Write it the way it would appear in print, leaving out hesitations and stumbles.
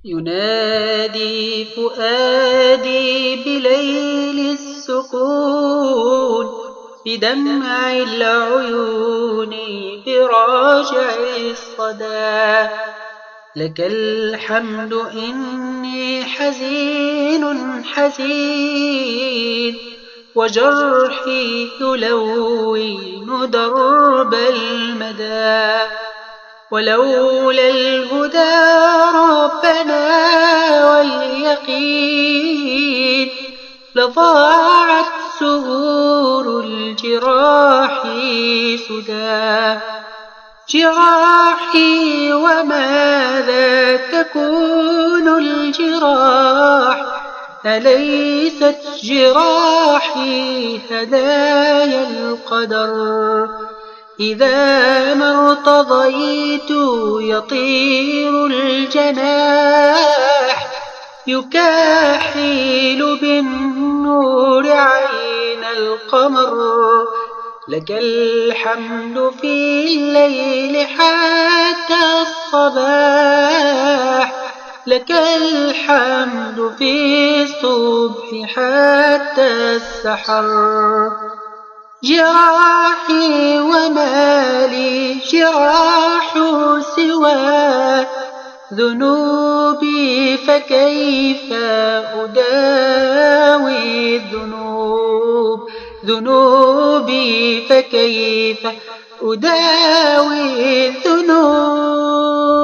ينادي فؤادي بليل السكون بدمع العيون براجع الصدى. لك الحمد إني حزين حزين وجرحي يلون درب المدى. ولولا الهدى ربنا واليقين لضاعت سهول الجراح سدى. جراحي وماذا تكون الجراح أليست جراحي هدايا القدر. إذا ما ارتضيت يطير الجناح يكاحل بالنور عين القمر. لك الحمد في الليل حتى الصباح لك الحمد في الصبح حتى السحر. جراحي وما لي جراح سوى ذنوبي فكيف أداوي الذنوب. ذنوبي فكيف أداوي الذنوب.